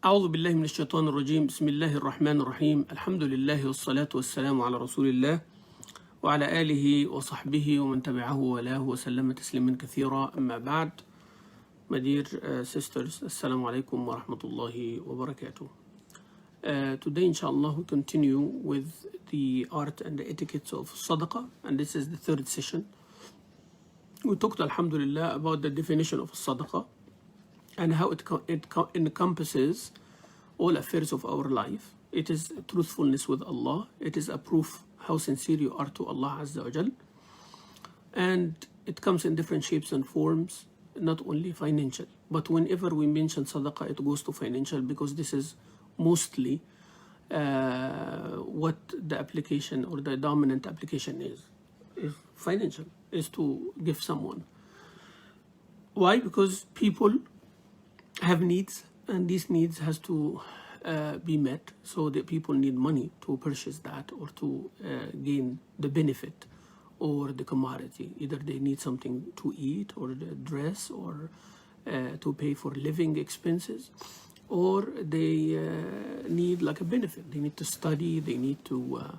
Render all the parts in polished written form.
أعوذ بالله من الشيطان الرجيم. بسم الله الرحمن الرحيم. الحمد لله والصلاة والسلام على رسول الله وعلى آله وصحبه ومن تبعه وله وسلم تسليما كثيرا. أما بعد, my dear sisters, Assalamu alaikum wa rahmatullahi wa barakatuh. Today, inshallah, we continue with the art and the etiquettes of Sadaqah, and this is the third session. We talked, alhamdulillah, about the definition of Sadaqah and how it encompasses all affairs of our life. It is truthfulness with Allah. It is a proof how sincere you are to Allah Azza wa Jal. And it comes in different shapes and forms, not only financial. But whenever we mention Sadaqah, it goes to financial because this is mostly what the application or the dominant application is financial, is to give someone. Why? Because people have needs, and these needs has to be met. So the people need money to purchase that or to gain the benefit or the commodity. Either they need something to eat or the dress or to pay for living expenses, or they need like a benefit. They need to study, they need to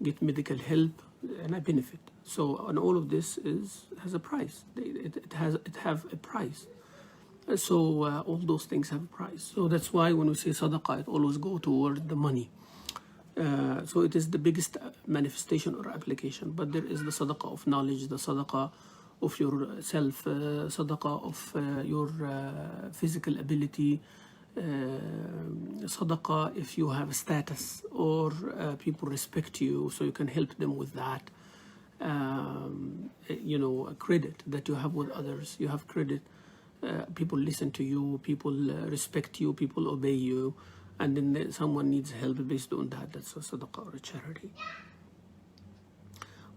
get medical help and a benefit. So, and all of this has a price. It have a price. So all those things have a price. So that's why when we say Sadaqah, it always go toward the money. So it is the biggest manifestation or application. But there is the Sadaqah of knowledge, the Sadaqah of yourself, Sadaqah of your physical ability, Sadaqah if you have a status or people respect you, so you can help them with that. You know, a credit that you have with others. You have credit. People listen to you, people respect you, people obey you, and then someone needs help based on that. That's a sadaqah or a charity.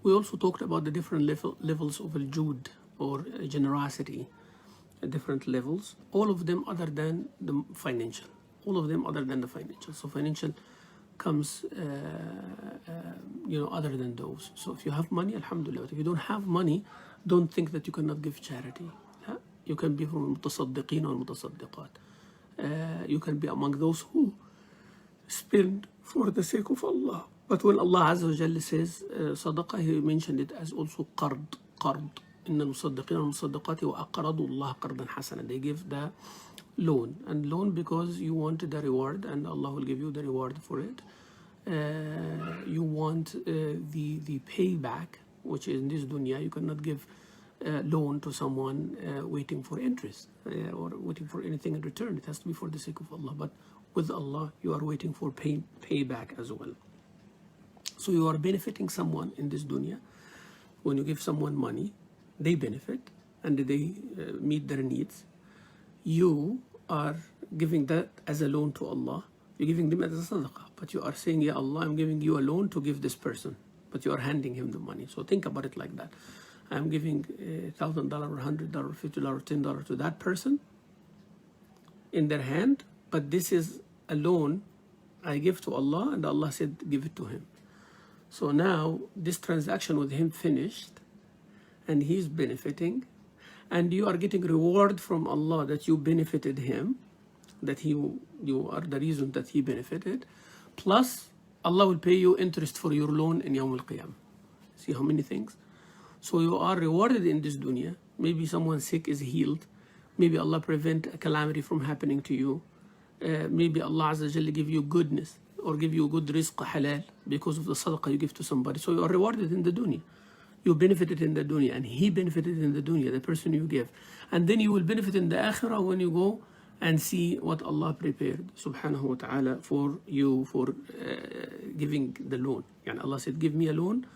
We also talked about the different levels of al-jud or generosity, different levels, all of them other than the financial. All of them other than the financial. So financial comes, you know, other than those. So if you have money, alhamdulillah. But if you don't have money, don't think that you cannot give charity. You can be from المتصدقين والمتصدقات. You can be among those who spend for the sake of Allah. But when Allah Azza wa Jalla says Sadaqah, He mentioned it as also qard. إن المصدقين والمصدقات وأقرضوا الله قرضا حسنا. They give the loan, and loan because you want the reward, and Allah will give you the reward for it. You want the payback, which is in this dunya. You cannot give loan to someone waiting for interest or waiting for anything in return. It has to be for the sake of Allah. But with Allah, you are waiting for payback as well. So you are benefiting someone in this dunya. When you give someone money, they benefit and they meet their needs. You are giving that as a loan to Allah. You're giving them as a sadaqah. But you are saying, Ya Allah, I'm giving you a loan to give this person. But you are handing him the money. So think about it like that. I'm giving $1,000 or $100 or $50 or $10 to that person in their hand, but this is a loan I give to Allah, and Allah said give it to him. So now this transaction with him finished, and he's benefiting, and you are getting reward from Allah that you benefited him, that you are the reason that he benefited, plus Allah will pay you interest for your loan in Yawm al-Qiyam. See how many things? So you are rewarded in this dunya. Maybe someone sick is healed. Maybe Allah prevent a calamity from happening to you. Maybe Allah Azza wa Jalla give you goodness or give you good rizq halal because of the sadaqah you give to somebody. So you are rewarded in the dunya. You benefited in the dunya, and he benefited in the dunya, the person you give. And then you will benefit in the akhirah when you go and see what Allah prepared subhanahu wa ta'ala for you for giving the loan. Yani Allah said, give me a loan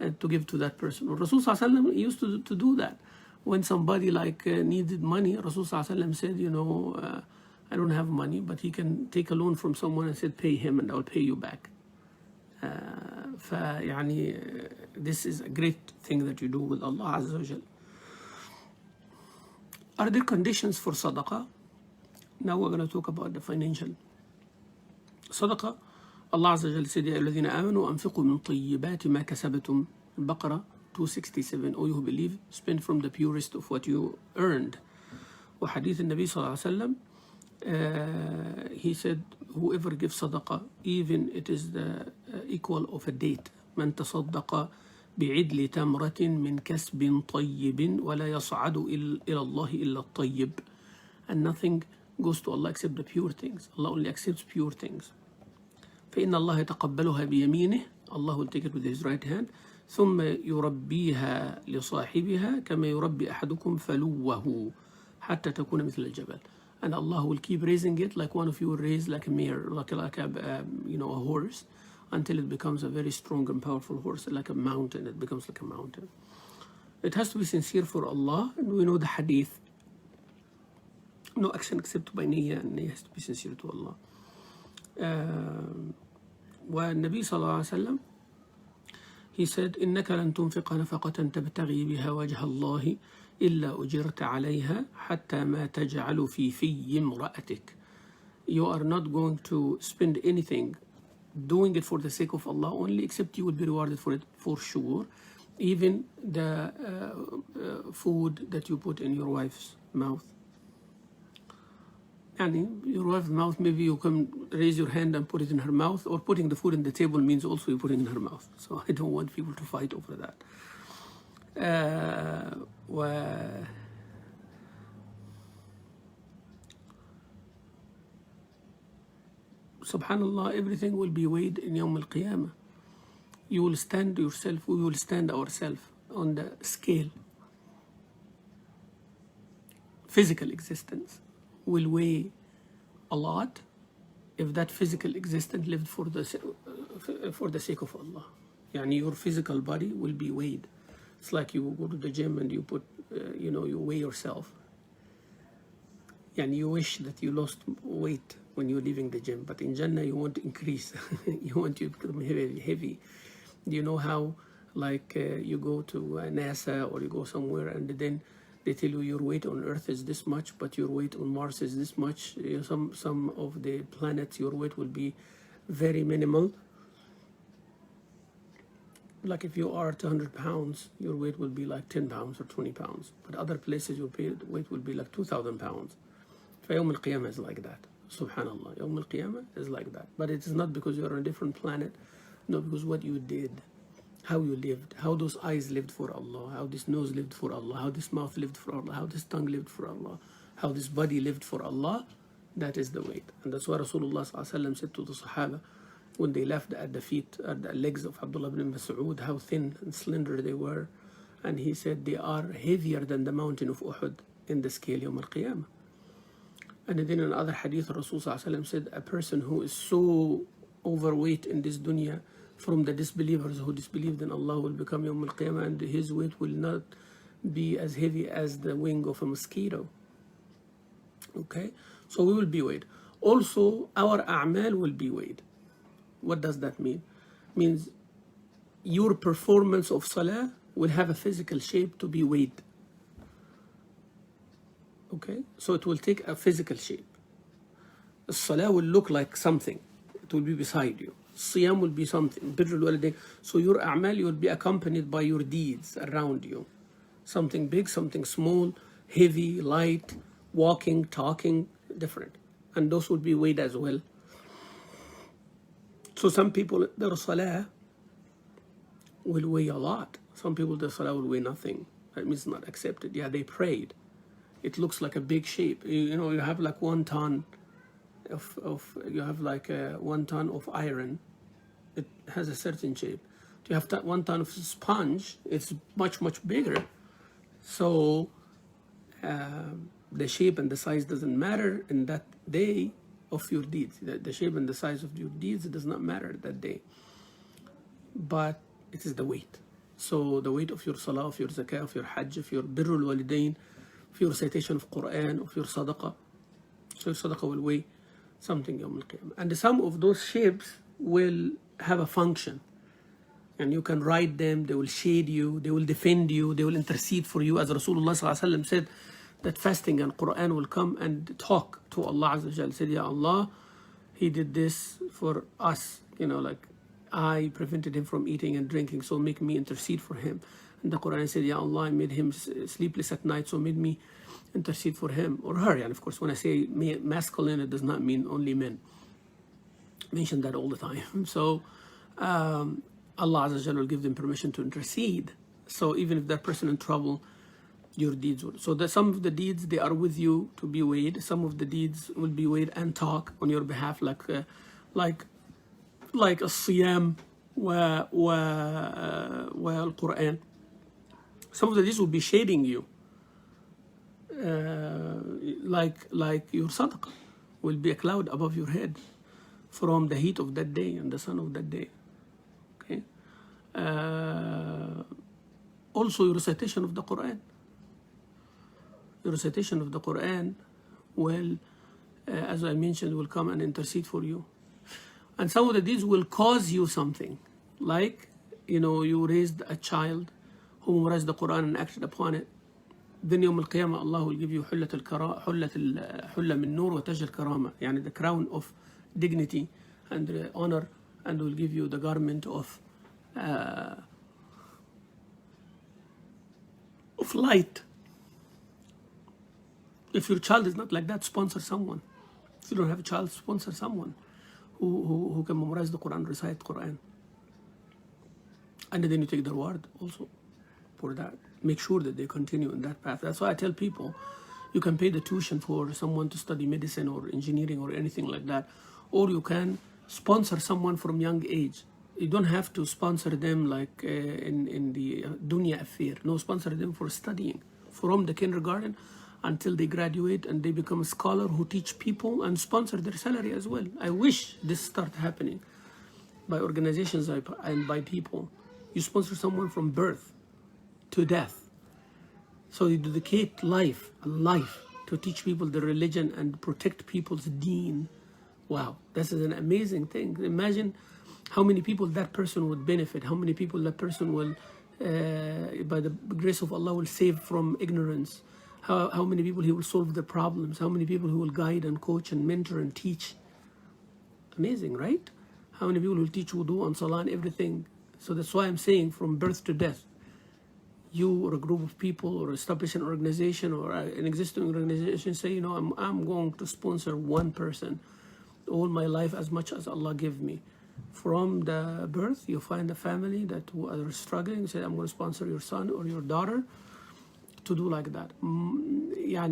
and to give to that person. Or Rasul Sallallahu used to do that. When somebody like needed money, Rasul Sallallahu said, you know, I don't have money, but he can take a loan from someone and said, pay him and I'll pay you back. This is a great thing that you do with Allah Azza wa Jal. Are there conditions for sadaqah? Now we're going to talk about the financial. Sadaqah, Allah Azza wa Jal said, يا الذين آمنوا أنفقوا من طيبات ما كسبتم. Baqarah 267. O you who believe, spend from the purest of what you earned. وحديث النبي صلى الله عليه وسلم he said, whoever gives sadaqah, even it is the equal of a date. من تصدق بعدل تمرة من كسب طيب ولا يصعد إلى الله إلا الطيب. And nothing goes to Allah except the pure things. Allah only accepts pure things. فإن الله يتقبلها بيمينه. Allah will take it with his right hand. ثم يربيها لصاحبها كما يربي أحدكم فلوه حتى تكون مثل الجبل. And Allah will keep raising it like one of you will raise like a mare, like a horse, until it becomes a very strong and powerful horse, like a mountain. It becomes like a mountain. It has to be sincere for Allah, and we know the hadith. No action except by niyyah, and niyyah has to be sincere to Allah. والنبي صلى الله عليه وسلم, he said, إنك لن تنفق نفقة تبتغي بها وجه الله إلا أجرت عليها حتى ما تجعل في امرأتك. You are not going to spend anything doing it for the sake of Allah only, except you will be rewarded for it for sure. Even the food that you put in your wife's mouth. And your wife's mouth, maybe you can raise your hand and put it in her mouth, or putting the food in the table means also you put it in her mouth. So I don't want people to fight over that. Subhanallah, everything will be weighed in Yawm al-Qiyamah. You will stand yourself, we will stand ourselves on the scale. Physical existence will weigh a lot if that physical existence lived for the sake of Allah. Yani your physical body will be weighed. It's like you go to the gym and you put, you weigh yourself. Yani you wish that you lost weight when you're leaving the gym, but in Jannah you want to increase. You want to become heavy. Do you know how, like, you go to NASA or you go somewhere and then they tell you your weight on Earth is this much, but your weight on Mars is this much. Some of the planets, your weight will be very minimal. Like if you are 200 pounds, your weight will be like 10 pounds or 20 pounds. But other places, your weight will be like 2,000 pounds. Yawm al-Qiyamah is like that. Subhanallah. Yawm al-Qiyamah is like that. But it is not because you are on a different planet. No, because what you did, how you lived, how those eyes lived for Allah, how this nose lived for Allah, how this mouth lived for Allah, how this tongue lived for Allah, how this body lived for Allah, that is the weight. And that's why Rasulullah said to the Sahaba, when they left at the feet, at the legs of Abdullah ibn Mas'ud, how thin and slender they were. And he said they are heavier than the mountain of Uhud in the scale Yawm al-Qiyamah. And then in another hadith, Rasulullah said, a person who is so overweight in this dunya, from the disbelievers who disbelieved in Allah, will become Yawm al-Qiyamah, and his weight will not be as heavy as the wing of a mosquito. Okay? So we will be weighed. Also, our a'mal will be weighed. What does that mean? It means your performance of salah will have a physical shape to be weighed. Okay? So it will take a physical shape. The salah will look like something. It will be beside you. Siyam will be something. So your a'mal will be accompanied by your deeds around you. Something big, something small, heavy, light, walking, talking, different. And those will be weighed as well. So some people, their salah will weigh a lot. Some people, their salah will weigh nothing. That means not accepted. Yeah, they prayed. It looks like a big shape. You have like 1 ton you have like 1 ton of iron. It has a certain shape. You have 1 ton of sponge. It's much, much bigger. So the shape and the size doesn't matter in that day of your deeds. The shape and the size of your deeds does not matter that day. But it is the weight. So the weight of your salah, of your zakah, of your hajj, of your birrul walidain, of your citation of Quran, of your sadaqah. So your sadaqah will weigh something Yawm al-Qiyamah. And some of those shapes will have a function. And you can ride them, they will shade you, they will defend you, they will intercede for you. As Rasulullah said, that fasting and Quran will come and talk to Allah Azza wa Jalla. Said, Ya Allah, he did this for us. Like I prevented him from eating and drinking, so make me intercede for him. in the Quran said, Ya Allah, I made him sleepless at night, so made me intercede for him or her. And of course, when I say masculine, it does not mean only men. I mention that all the time. So Allah Azza wa Jalla will give them permission to intercede. So even if that person in trouble, your deeds will. So some of the deeds, they are with you to be weighed. Some of the deeds will be weighed and talk on your behalf, like a siyam wa al-Quran. Some of the deeds will be shading you, like your sadaqah will be a cloud above your head from the heat of that day and the sun of that day. Okay. Also, your recitation of the Quran. The recitation of the Quran will, as I mentioned, will come and intercede for you. And some of the deeds will cause you something. Like, you raised a child who memorized the Quran and acted upon it. Then يوم القيامة Allah will give you حلة من نور وتاج الكرامة, يعني the crown of dignity and honor, and will give you the garment of light. If your child is not like that, sponsor someone. If you don't have a child, sponsor someone who can memorize the Quran, recite Quran. And then you take the reward also for that. Make sure that they continue in that path. That's why I tell people, you can pay the tuition for someone to study medicine or engineering or anything like that. Or you can sponsor someone from young age. You don't have to sponsor them like in the dunya affair. No, sponsor them for studying from the kindergarten until they graduate and they become a scholar who teach people and sponsor their salary as well. I wish this start happening by organizations and by people. You sponsor someone from birth to death. So you dedicate life to teach people the religion and protect people's deen. Wow, this is an amazing thing. Imagine how many people that person would benefit, how many people that person will, by the grace of Allah, will save from ignorance, how many people he will solve their problems, how many people he will guide and coach and mentor and teach. Amazing, right? How many people will teach wudu and salah and everything. So that's why I'm saying from birth to death, you or a group of people or establish an organization or an existing organization, say, I'm going to sponsor one person all my life as much as Allah give me. From the birth, you find a family that are struggling, say, I'm going to sponsor your son or your daughter to do like that.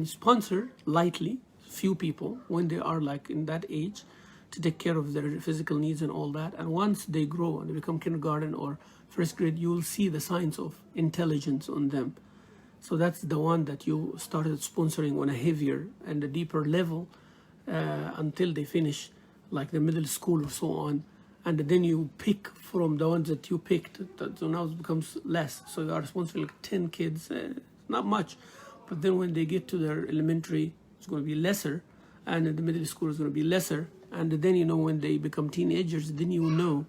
Sponsor lightly, few people when they are like in that age to take care of their physical needs and all that. And once they grow and they become kindergarten or first grade, you will see the signs of intelligence on them. So that's the one that you started sponsoring on a heavier and a deeper level until they finish like the middle school or so on. And then you pick from the ones that you picked. So now it becomes less. So you are sponsoring like 10 kids, not much. But then when they get to their elementary, it's going to be lesser. And in the middle school, it's going to be lesser. And then, when they become teenagers, then you know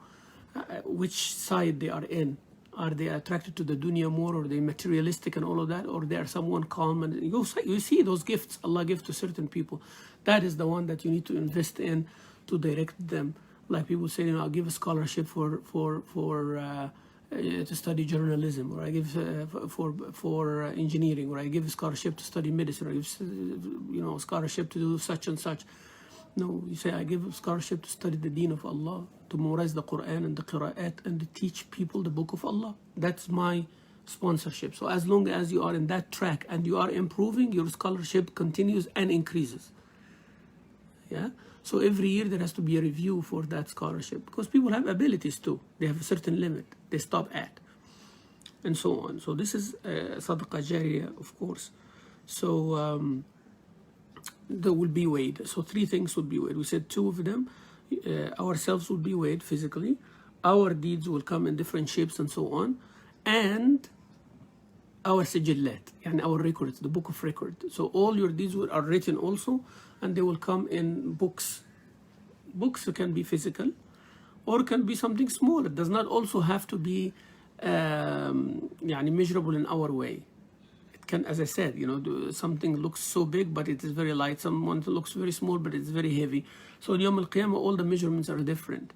which side they are in. Are they attracted to the dunya more, or are they materialistic and all of that, or they are someone calm? And you see those gifts Allah gives to certain people. That is the one that you need to invest in to direct them. Like people say, I'll give a scholarship for to study journalism, or I give for engineering, or I give a scholarship to study medicine, or I give a scholarship to do such and such. No, you say, I give a scholarship to study the deen of Allah, to memorize the Quran and the Qira'at, and to teach people the book of Allah. That's my sponsorship. So as long as you are in that track and you are improving, your scholarship continues and increases. Yeah. So every year there has to be a review for that scholarship, because people have abilities too. They have a certain limit they stop at, and so on. So this is Sadaqah Jariyah, of course. So there will be weighed. So 3 things will be weighed. We said 2 of them. Ourselves will be weighed physically. Our deeds will come in different shapes and so on. And our sijillat, and our records, the book of record. So all your deeds are written also, and they will come in books. Books can be physical, or can be something small. It does not also have to be measurable in our way. It can, as I said, something looks so big, but it is very light. Someone looks very small, but it's very heavy. So in Yawm al-Qiyamah, all the measurements are different.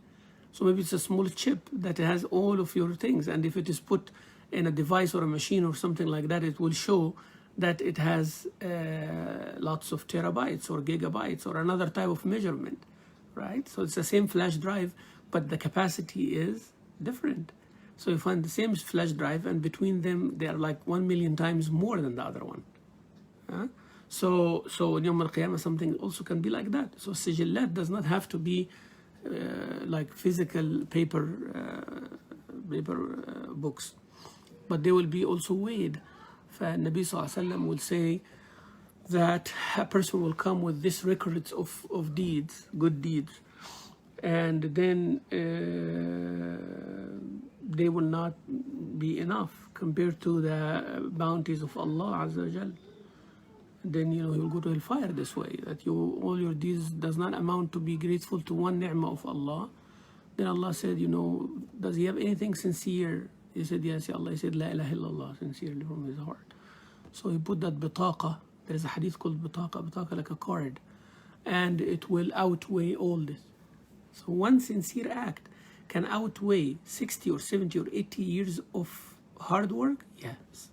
So maybe it's a small chip that has all of your things, and if it is put in a device or a machine or something like that, it will show that it has lots of terabytes or gigabytes or another type of measurement, right? So it's the same flash drive, but the capacity is different. So you find the same flash drive, and between them, they are like 1 million times more than the other one. So in Yawm al-Qiyamah, something also can be like that. So sijillat does not have to be like physical paper books, but they will be also weighed. Nabi Sallallahu Alaihi Wasallam will say that a person will come with this records of deeds, good deeds, and then they will not be enough compared to the bounties of Allah Azza wa Jal. Then you'll go to hellfire this way, that all your deeds does not amount to be grateful to one ni'mah of Allah. Then Allah said, does he have anything sincere? He said, yes, ya Allah. He said, La ilaha illallah, sincerely from his heart. So he put that bitaqa. There is a hadith called bitaqa like a card, and it will outweigh all this. So one sincere act can outweigh 60 or 70 or 80 years of hard work? Yes.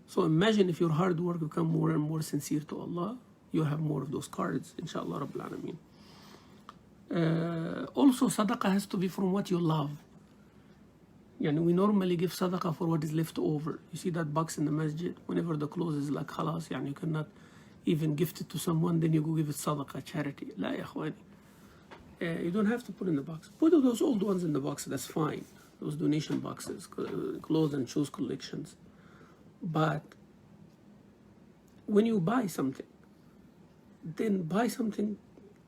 So imagine if your hard work become more and more sincere to Allah, you have more of those cards, inshallah Rabbil Alameen. Also, sadaqah has to be from what you love. We normally give sadaqah for what is left over. You see that box in the masjid, whenever the clothes is like khalas, you cannot even gift it to someone, then you go give it sadaqah charity. La ya akhwani. You don't have to put in the box. Put those old ones in the box, that's fine. Those donation boxes, clothes and shoes collections. But when you buy something, then buy something,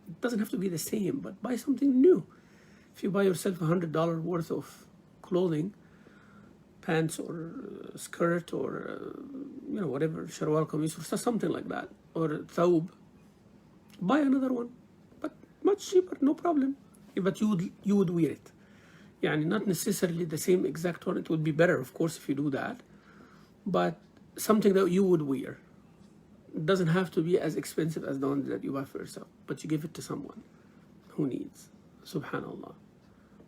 it doesn't have to be the same, but buy something new. If you buy yourself $100 worth of clothing, pants or skirt or whatever, sharwal kameez or something like that, or thawb, buy another one, but much cheaper, no problem. But you would wear it. Not necessarily the same exact one. It would be better, of course, if you do that, but something that you would wear. It doesn't have to be as expensive as the one that you buy for yourself, but you give it to someone who needs. Subhanallah.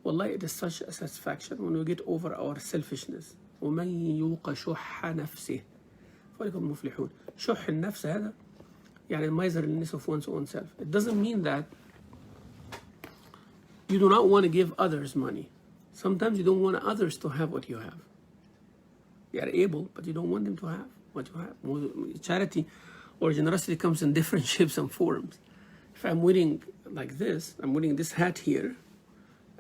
Wallahi, it is such a satisfaction when we get over our selfishness. وَمَنْ يُوقَ شُحَّ نَفْسِهِ فَلَكُمْ مُفْلِحُونَ. شُحْ النفس هذا miserliness of one's own self. It doesn't mean that you do not want to give others money. Sometimes you don't want others to have what you have. You are able, but you don't want them to have what you have. Charity or generosity comes in different shapes and forms. If I'm wearing like this, I'm wearing this hat here,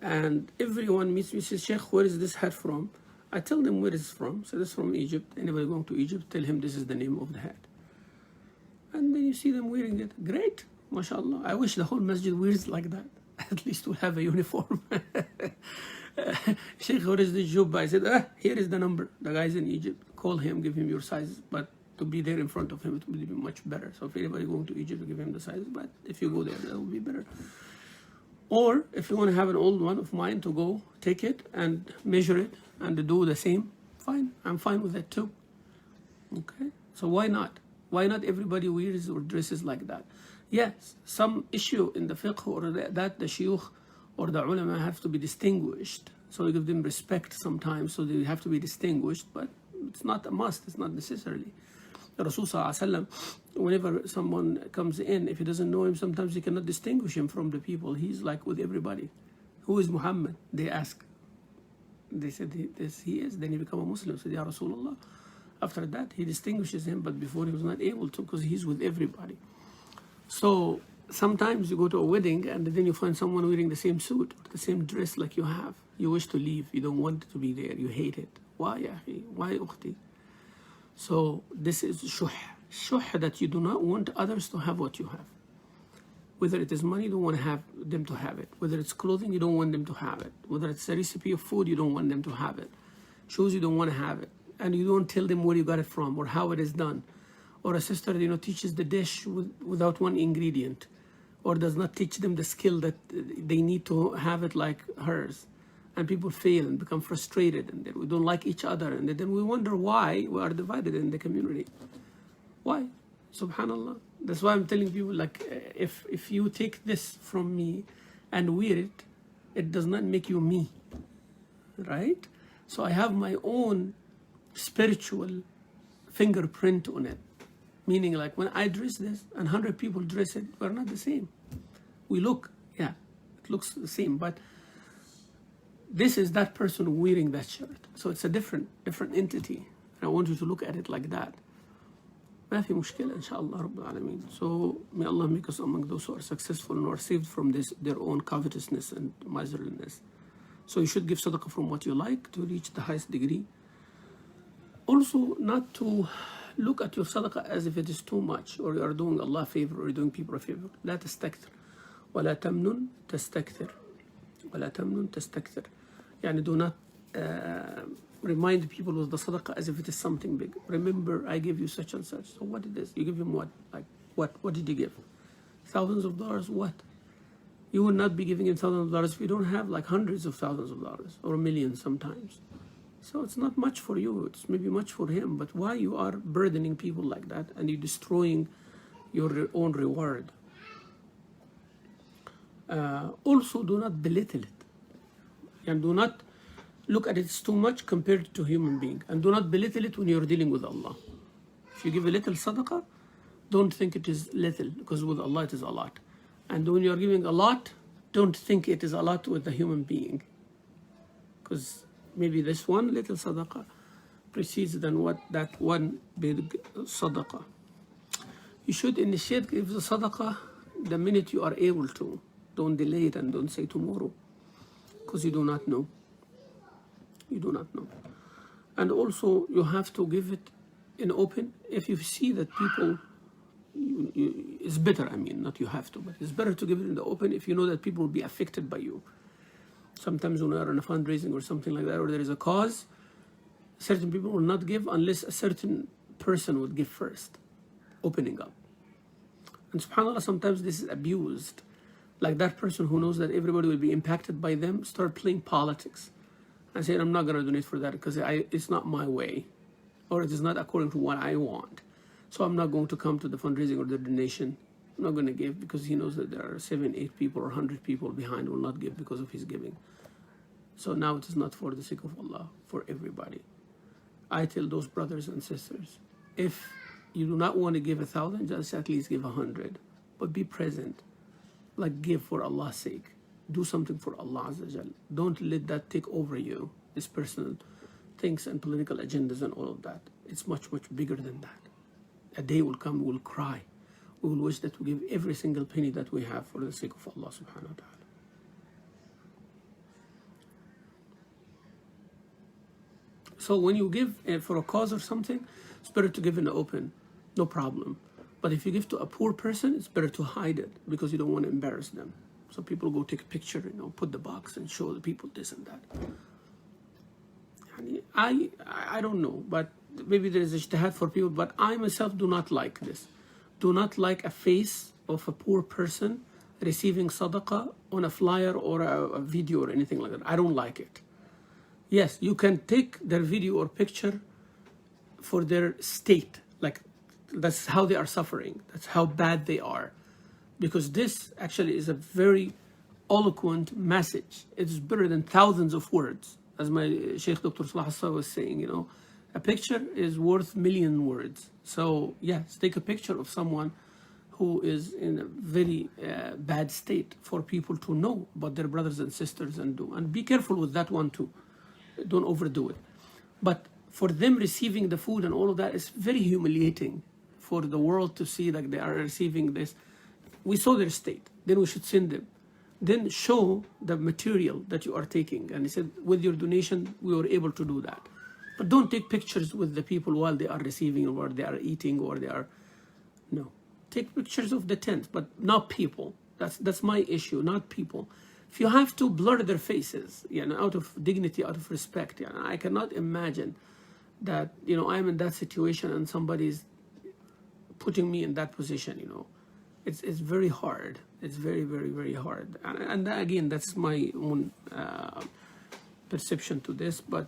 and everyone meets me and says, Sheikh, where is this hat from? I tell them where it's from. So this is from Egypt. Anybody going to Egypt, tell him this is the name of the hat. And then you see them wearing it. Great, mashallah. I wish the whole masjid wears like that. At least we'll have a uniform. Sheikh, where is this jubba? I said, here is the number. The guy's in Egypt. Call him, give him your size. But to be there in front of him, it will be much better. So if anybody going to Egypt, give him the size. But if you go there, that will be better. Or if you want to have an old one of mine, to go take it and measure it and do the same, fine. I'm fine with that too. Okay? So why not? Why not everybody wears or dresses like that? Yes, some issue in the fiqh or that the shuyukh or the ulama have to be distinguished. So we give them respect sometimes, so they have to be distinguished, but it's not a must, it's not necessarily. The Rasul Sallallahu Alaihi Wasallam, whenever someone comes in, if he doesn't know him, sometimes he cannot distinguish him from the people. He's like with everybody. Who is Muhammad? They ask. They said, this he is. Then he become a Muslim. Said, Ya Rasulullah. After that, he distinguishes him, but before he was not able to, because he's with everybody. So sometimes you go to a wedding and then you find someone wearing the same suit, or the same dress like you have. You wish to leave. You don't want to be there. You hate it. Why, ya akhi? Why, ukhti? So this is shuh. Shuh, that you do not want others to have what you have. Whether it is money, you don't want to have them to have it. Whether it's clothing, you don't want them to have it. Whether it's a recipe of food, you don't want them to have it. Shoes, you don't want to have it. And you don't tell them where you got it from or how it is done. Or a sister, teaches the dish without one ingredient, or does not teach them the skill that they need to have it like hers. And people fail and become frustrated, and then we don't like each other, and then we wonder why we are divided in the community. Why? Subhanallah. That's why I'm telling people, like, if you take this from me and wear it, it does not make you me, right? So I have my own spiritual fingerprint on it. Meaning, like when I dress this and 100 people dress it, we're not the same. We look, yeah, it looks the same, but this is that person wearing that shirt. So it's a different entity. And I want you to look at it like that. ما في مشكلة إن شاء الله رب العالمين. So may Allah make us among those who are successful and are saved from this, their own covetousness and miserliness. So you should give sadaqah from what you like to reach the highest degree. Also, not to look at your sadaqah as if it is too much, or you are doing Allah a favor, or you're doing people a favor. لا تستكثر ولا تمنن تستكثر ولا تمنن تستكثر. يعني do not remind people with the sadaqah as if it is something big. Remember, I give you such and such. So what it is? You give him what? Like what? What did you give? Thousands of dollars? What? You will not be giving him thousands of dollars if you don't have like hundreds of thousands of dollars or millions sometimes. So it's not much for you. It's maybe much for him. But why you are burdening people like that and you're destroying your own reward? Also, do not belittle it. And do not look at it as too much compared to human being. And do not belittle it when you're dealing with Allah. If you give a little sadaqah, don't think it is little, because with Allah it is a lot. And when you're giving a lot, don't think it is a lot with the human being. Because maybe this one little sadaqah precedes than what that one big sadaqah. You should initiate give the sadaqah the minute you are able to. Don't delay it and don't say tomorrow, because you do not know. You do not know. And also you have to give it in open. If you see that people, it's better, I mean, not you have to, but it's better to give it in the open if you know that people will be affected by you. Sometimes when we are in a fundraising or something like that, or there is a cause, certain people will not give unless a certain person would give first, opening up. And subhanAllah, sometimes this is abused. Like that person who knows that everybody will be impacted by them, start playing politics. And say, I'm not going to donate for that because it's not my way, or it is not according to what I want. So I'm not going to come to the fundraising or the donation. I'm not going to give because he knows that there are 7, 8 people or 100 people behind who will not give because of his giving. So now it is not for the sake of Allah, for everybody. I tell those brothers and sisters, if you do not want to give 1,000, just at least give 100. But be present. Like give for Allah's sake. Do something for Allah Azza wa Jal. Don't let that take over you, this personal things and political agendas and all of that. It's much, much bigger than that. A day will come, we'll cry. We will wish that we give every single penny that we have for the sake of Allah subhanahu wa ta'ala. So when you give for a cause or something, it's better to give in the open, no problem. But if you give to a poor person, it's better to hide it because you don't want to embarrass them. So people go take a picture, put the box and show the people this and that. I don't know, but maybe there is ijtihad for people, but I myself do not like this. Do not like a face of a poor person receiving sadaqah on a flyer or a video or anything like that. I don't like it. Yes, you can take their video or picture for their state, like that's how they are suffering, that's how bad they are. Because this actually is a very eloquent message. It's better than thousands of words. As my Sheikh Dr. Salah was saying, a picture is worth 1,000,000 words. So yes, take a picture of someone who is in a very bad state for people to know about their brothers and sisters and do. And be careful with that one too. Don't overdo it. But for them receiving the food and all of that is very humiliating for the world to see that they are receiving this. We saw their state, then we should send them. Then show the material that you are taking. And he said, with your donation, we were able to do that. But don't take pictures with the people while they are receiving or they are eating or they are, no. Take pictures of the tent, but not people. That's my issue, not people. If you have to blur their faces, out of dignity, out of respect, I cannot imagine that, I'm in that situation and somebody's putting me in that position, It's very hard. It's very, very, very hard. And again, that's my own perception to this. But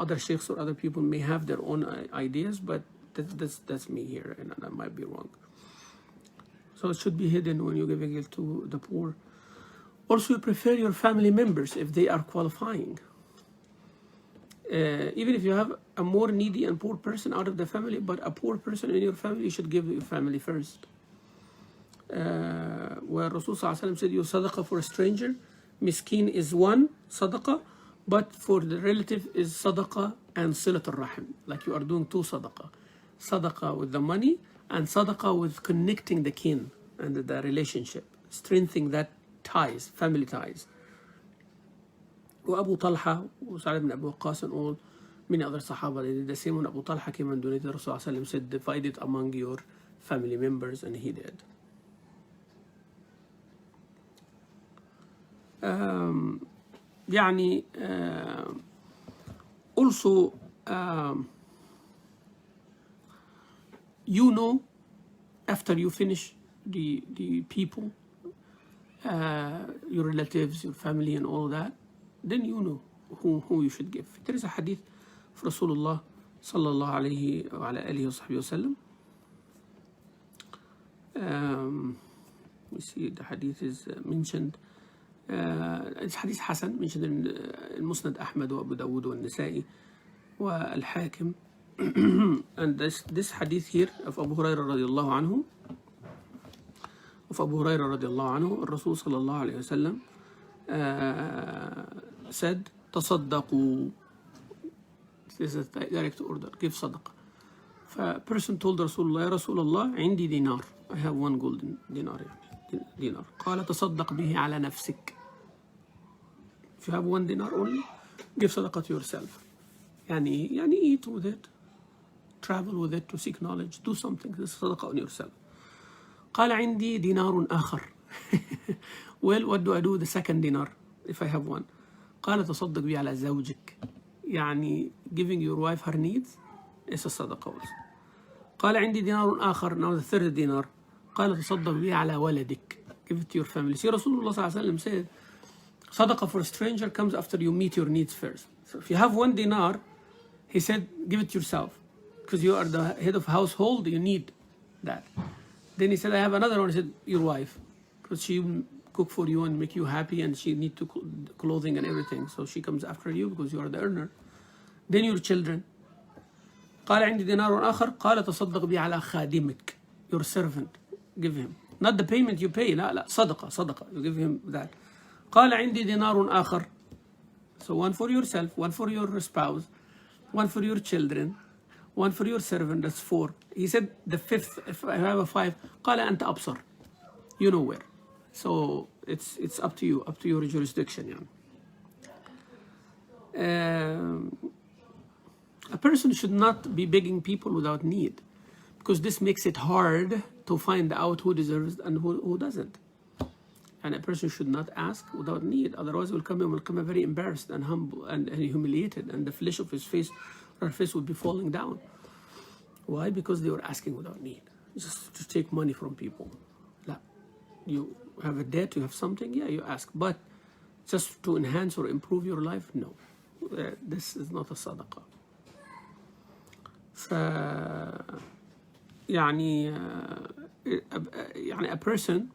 other sheikhs or other people may have their own ideas. But that's me here, and I might be wrong. So it should be hidden when you're giving it to the poor. Also, you prefer your family members if they are qualifying. Even if you have a more needy and poor person out of the family, but a poor person in your family, you should give your family first. Where Rasul said, your sadaqah for a stranger, miskin is one sadaqah, but for the relative is sadaqah and silat al-rahim. Like you are doing two sadaqah. Sadaqah with the money and sadaqah with connecting the kin and the relationship, strengthening that ties, family ties. وأبو طلحة وسعد بن أبي وقاص and all many other Sahaba, they did the same. When Abu Talha came and donated, Rasulullah said, divide it among your family members, and he did. يعني also you know, after you finish the people, your relatives, your family and all that, then you know who you should give. There is a hadith of Rasulullah sallallahu alayhi wa ala alihi wa sahbihi wa sallam. We see the hadith is mentioned. It's hadith Hasan, mentioned in Musnad Ahmad wa Abu Dawud wa Nasa'i wa Al-Hakim. And this hadith here of Abu Hurairah radiyallahu anhu, Rasul sallallahu alayhi wa sallam said, تصدقوا. This is a direct order, give sadaqah. A person told Rasulullah, Ya Rasulullah, عندي dinar. I have one golden dinar. قال تصدق به على نفسك. If you have one dinar only, give sadaqah to yourself. يعني eat with it, travel with it to seek knowledge, do something. This is sadaqah on yourself. قال عندي دينار آخر. Well, what do I do with the second dinar if I have one? قال تصدق به على زوجك. يعني giving your wife her needs is a sadaqah also. قال عندي دينار آخر. Now the third dinar. قال تصدق به على ولدك. Give it to your family. See, Rasulullah sallallahu alaihi wasallam said, sadaqah for a stranger comes after you meet your needs first. So if you have one dinar, he said, give it yourself. Because you are the head of household, you need that. Then he said, I have another one. He said, your wife. Because she cook for you and make you happy, and she need to clothing and everything. So she comes after you because you are the earner. Then your children. قال عندي دينار آخر. قال تصدق به على خادمك. Your servant. Give him. Not the payment you pay. لا صدقة. You give him that. قال عندي دينار آخر. So one for yourself, one for your spouse, one for your children, one for your servant. That's four. He said the fifth, if I have a five, قال أنت أبصر. You know where. So it's up to you, up to your jurisdiction. A person should not be begging people without need, because this makes it hard to find out who deserves and who doesn't. And a person should not ask without need, otherwise will come very embarrassed and humble and humiliated, and the flesh of his face, or her face, will be falling down. Why? Because they were asking without need, just to take money from people. You have a debt, you have something, yeah, you ask, but just to enhance or improve your life, no. This is not a sadaqah. يعني a person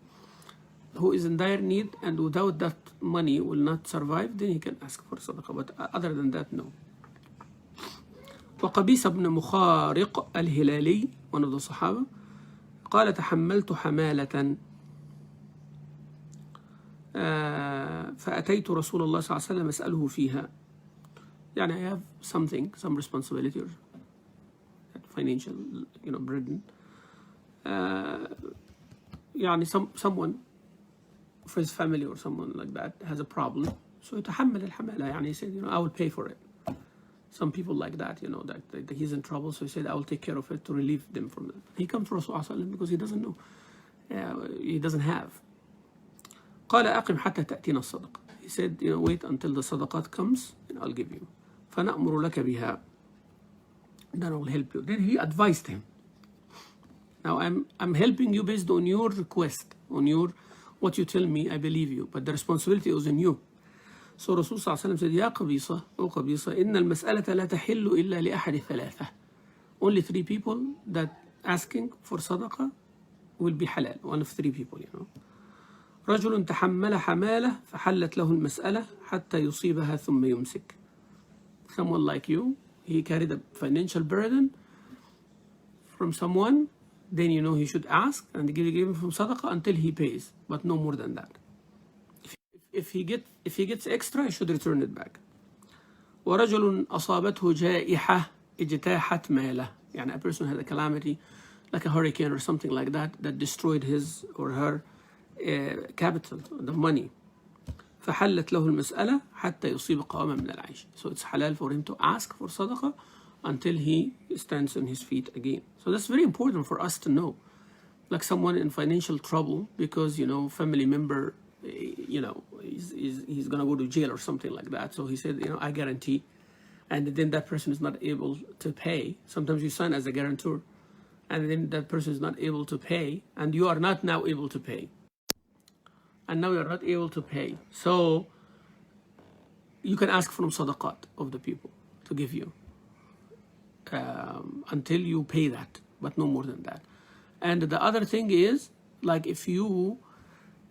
who is in dire need and without that money will not survive, then he can ask for sadaqah, but other than that, no. وقبيس بن مخارق الهلالي, one of the Sahaba, قال تحملت حمالة فأتيت رسول الله صلى الله عليه وسلم أسأله فيها. يعني I have something, some responsibility or financial, burden. يعني someone of his family or someone like that has a problem, so يتحمل الحمالة. يعني he said, I will pay for it. Some people like that, that he's in trouble, so he said, I will take care of it to relieve them from it. He comes to Rasulullah because he doesn't know, he doesn't have. قال أقم حتى تأتينا الصدقة. He said, wait until the sadaqat comes and I'll give you. فنأمر لك بها. Then I will help you. Then he advised him. Now I'm helping you based on your request, on what you tell me, I believe you, but the responsibility is on you. So Rasul صلى الله عليه وسلم said, يا قبيصة, O قبيصة, إن المسألة لا تحل إلا لأحد ثلاثة. Only three people that asking for sadaqah will be halal. One of three people, رجل تحمل حمالة فحلت له المسألة حتى يصيبها ثم يمسك. someone like you, he carried a financial burden from someone, then you know he should ask and give him from sadaqah until he pays, but no more than that. If he gets extra, he should return it back. ورجل أصابته جائحة اجتاحت ماله. يعني a person had a calamity like a hurricane or something like that destroyed his or her capital, the money. فحلت له المسألة حتى يصيب قواما من العيش. So it's halal for him to ask for sadaqah until he stands on his feet again. So that's very important for us to know. Like someone in financial trouble because, you know, family member, you know, he's going to go to jail or something like that. So he said, you know, I guarantee. And then that person is not able to pay. Sometimes you sign as a guarantor. And then that person is not able to pay. And you are not now able to pay. And now you are not able to pay. So you can ask from sadaqat of the people to give you. Until you pay that, but no more than that. And the other thing is, like if you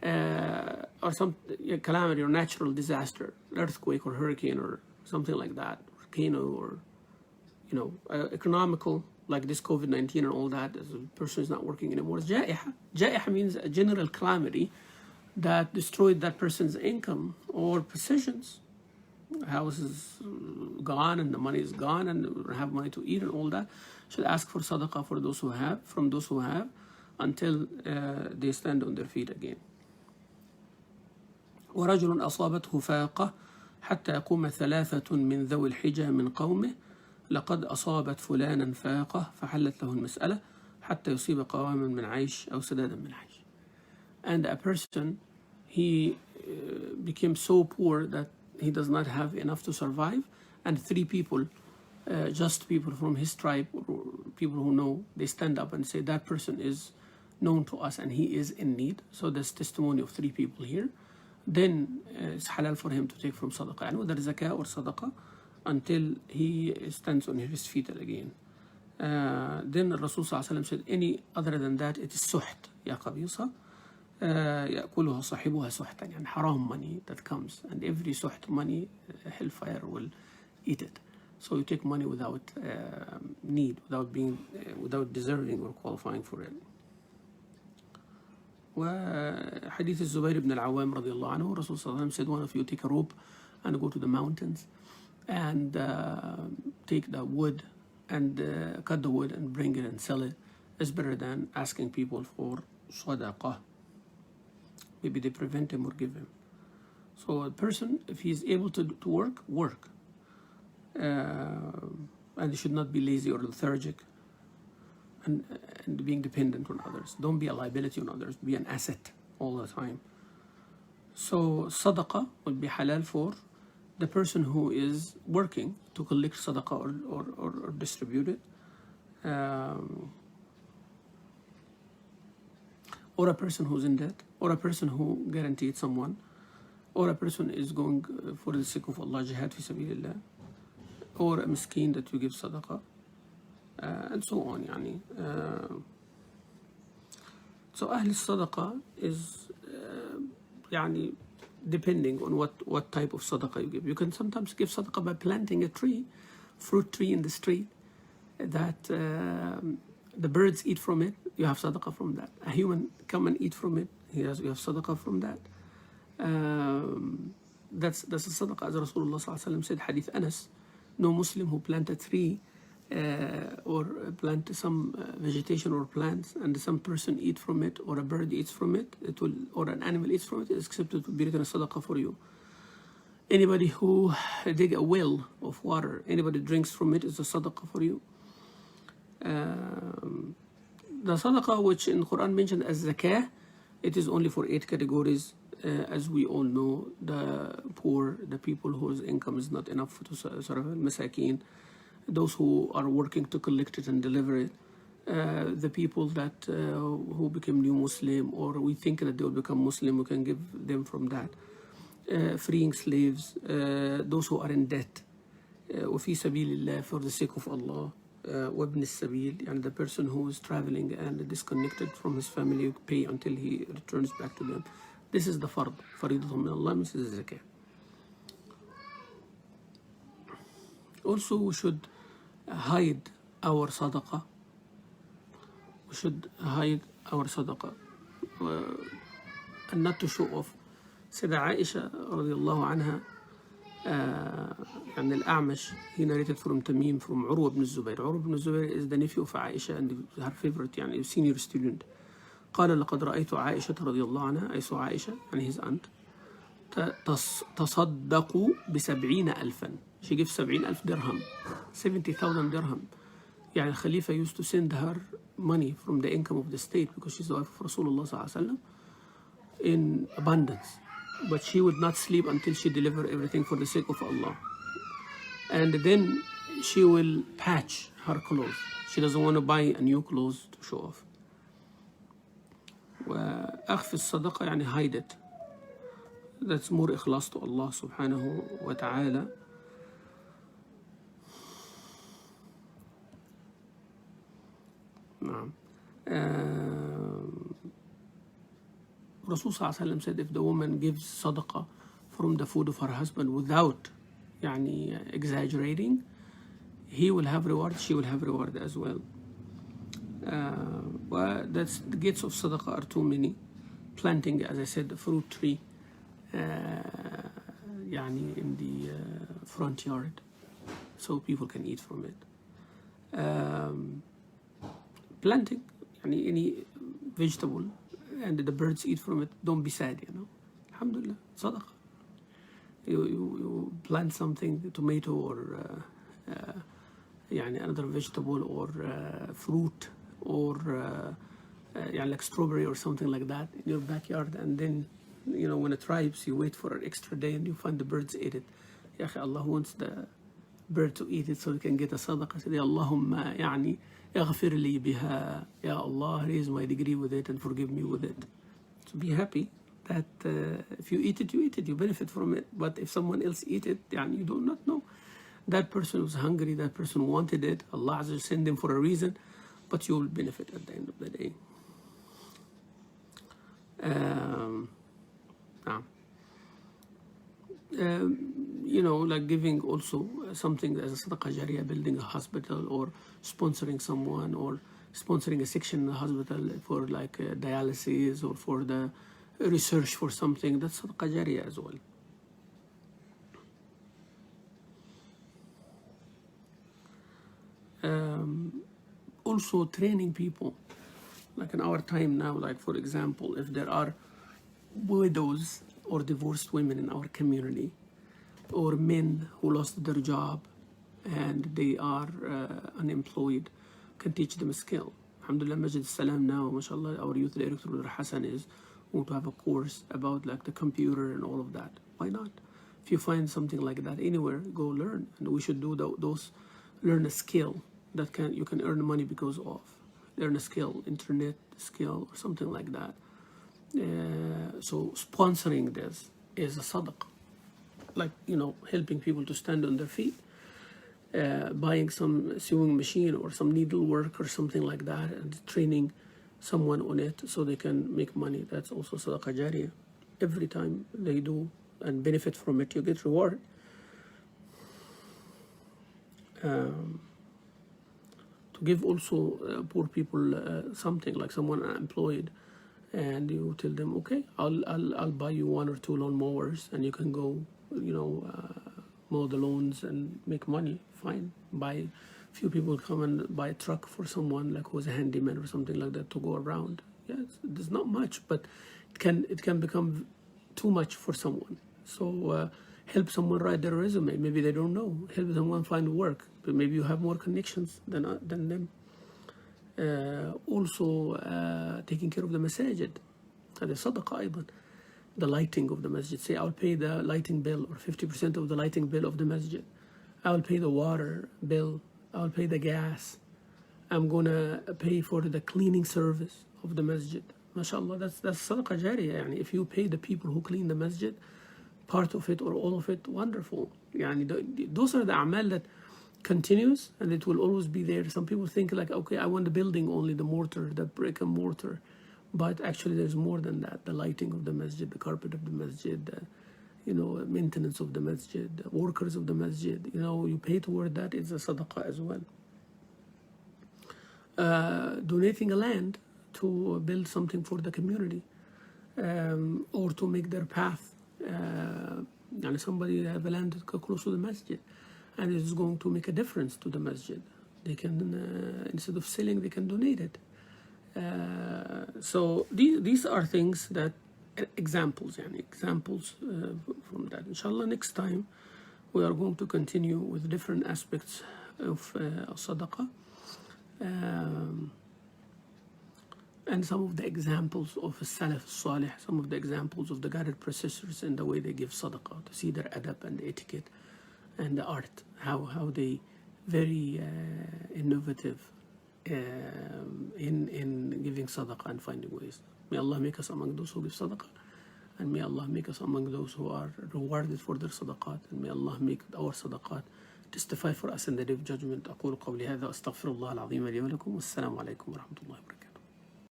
or some calamity or natural disaster, earthquake or hurricane or something like that, volcano or, you know, economical, like this COVID-19 and all that, as a person is not working anymore. Jaiha. Jaiha means a general calamity that destroyed that person's income or possessions. House is gone and the money is gone and they don't have money to eat and all that. Should ask for sadaqah for those who have, from those who have, until they stand on their feet again. ورجل أصابته فاقة حتى يقوم ثلاثة من ذوي الحجة من قومه لقد أصابت فلانا فاقة فحلت له المسألة حتى يصيب قواما من عيش أو سدادا من عيش. And a person, he became so poor that he does not have enough to survive, and three people, just people from his tribe or people who know, they stand up and say that person is known to us and he is in need. So there's testimony of three people here. Then it's halal for him to take from sadaqah, and whether zakah or sadaqah, until he stands on his feet again. Then Rasul said, any other than that, it is suht, ya qabisa. يأكلها صاحبها سحتا, يعني haram money that comes, and every suht money, hellfire will eat it. So you take money without need, without deserving or qualifying for it. وحديث الزبير بن العوام رضي الله عنه, Rasul صلى الله عليه وسلم said, one of you take a rope and go to the mountains and take the wood and cut the wood and bring it and sell it. It's better than asking people for sadaqah. Maybe they prevent him or give him. So a person, if he's able to work. And he should not be lazy or lethargic and being dependent on others. Don't be a liability on others. Be an asset all the time. So sadaqah would be halal for the person who is working to collect sadaqah or distribute it. Or a person who's in debt, or a person who guaranteed someone, or a person is going for the sake of Allah, jihad fi sabilillah, or a miskin that you give sadaqah, and so on. Yani. So Ahl sadaqah is yani, depending on what type of sadaqah you give. You can sometimes give sadaqah by planting a tree, fruit tree in the street, that the birds eat from it. You have sadaqah from that. A human come and eat from it. You have sadaqah from that. That's a sadaqah, as Rasulullah sallallahu alaihi wasallam said, Hadith Anas. No Muslim who plant a tree or plant some vegetation or plants, and some person eat from it, or a bird eats from it, or an animal eats from it, is accepted to be written a sadaqah for you. Anybody who dig a well of water, anybody drinks from it, is a sadaqah for you. The sadaqah which in Quran mentioned as zakah, it is only for 8 categories. As we all know, the poor, the people whose income is not enough to serve masakeen, those who are working to collect it and deliver it, the people that who became new Muslim, or we think that they will become Muslim, we can give them from that. Freeing slaves, those who are in debt, وفي سبيل الله, for the sake of Allah. وابن السبيل, and the person who is traveling and disconnected from his family, you pay until he returns back to them. This is the fard. فريضة من الله, means the zakah. Also, we should hide our sadaqah. We should hide our sadaqah and not to show off. Sayyidah Aisha radiallahu anha, and al-A'mash, he narrated from Tamim, from Urwa ibn Zubayr. Urwa ibn Zubayr is the nephew of Aisha and her favorite, يعني senior student. قال لقد رأيت عائشة رضي الله عنها, I saw Aisha and his aunt, تصدقوا ب70,000. She gives 70,000 dirham, 70,000 dirham. يعني Khalifa used to send her money from the income of the state because she's the wife of Rasulullah sallallahu alaihi wasallam in abundance. But she would not sleep until she delivered everything for the sake of Allah. And then she will patch her clothes. She doesn't want to buy a new clothes to show off. وأخفي الصدقة يعني hide it. That's more ikhlas to Allah subhanahu wa ta'ala. Rasul sallallahu alaihi wasallam said if the woman gives sadaqah from the food of her husband without exaggerating, he will have reward, she will have reward as well. That's the gates of sadaqah are too many. Planting, as I said, the fruit tree in the front yard so people can eat from it. Planting any vegetable and the birds eat from it, don't be sad, Alhamdulillah, sadaqah. You plant something, tomato or another vegetable or fruit or like strawberry or something like that in your backyard, and then when it ripes, you wait for an extra day and you find the birds eat it. Ya akhi, Allah wants the bird to eat it so you can get a sadaqah. Say, Allahumma اغفر لي بها, Ya Allah, raise my degree with it and forgive me with it. So be happy that if you eat it, you benefit from it. But if someone else eat it, you do not know. That person was hungry, that person wanted it, Allah Azza wa Jalla sent them for a reason, but you will benefit at the end of the day. Like giving also something as a Sadaqah Jariyah, building a hospital or sponsoring someone or sponsoring a section in the hospital for like dialysis or for the research for something, that's Sadaqah Jariyah as well. Also training people, like in our time now, like for example, if there are widows or divorced women in our community, or men who lost their job and they are unemployed, can teach them a skill. Alhamdulillah, Masjid Salam now, mashallah, our youth director Hassan is going to have a course about like the computer and all of that. Why not? If you find something like that anywhere, go learn. And we should do those, learn a skill that you can earn money because of. Learn a skill, internet skill or something like that. So sponsoring this is a sadaqah. Like, helping people to stand on their feet, buying some sewing machine or some needlework or something like that, and training someone on it so they can make money. That's also Sadaqah Jariyah. Every time they do and benefit from it, you get reward. To give also poor people something, like someone unemployed, and you tell them, okay, I'll buy you 1 or 2 lawn mowers and you can go mow the lawns and make money. Fine. Buy, few people come and buy a truck for someone like who's a handyman or something like that to go around. Yes, there's not much, but it can become too much for someone. So help someone write their resume. Maybe they don't know. Help someone find work. But maybe you have more connections than them. Also taking care of the masajid. هذا صدقة أيضا. The lighting of the masjid. Say, I'll pay the lighting bill or 50% of the lighting bill of the masjid. I'll pay the water bill. I'll pay the gas. I'm gonna pay for the cleaning service of the masjid. MashaAllah, that's Sadaqah Jariyah. If you pay the people who clean the masjid, part of it or all of it, wonderful. Those are the a'mal that continues and it will always be there. Some people think like, okay, I want the building only, the mortar, the brick and mortar. But actually there's more than that. The lighting of the masjid, the carpet of the masjid, maintenance of the masjid, workers of the masjid, you pay toward that. It's a sadaqah as well. Donating a land to build something for the community, or to make their path. And somebody have a land close to the masjid, and it is going to make a difference to the masjid. They can, instead of selling, they can donate it. So these are things that, examples from that. Inshallah, next time we are going to continue with different aspects of sadaqah, and some of the examples of Salaf Salih, some of the examples of the guided predecessors and the way they give sadaqah, to see their adab and the etiquette and the art, how they very innovative in giving sadaqah and finding ways. May Allah make us among those who give sadaqah, and may Allah make us among those who are rewarded for their sadaqat, and may Allah make our sadaqat testify for us in the day of judgment. أقول قولي هذا أستغفر الله العظيم لي ولكم والسلام عليكم ورحمة الله وبركاته.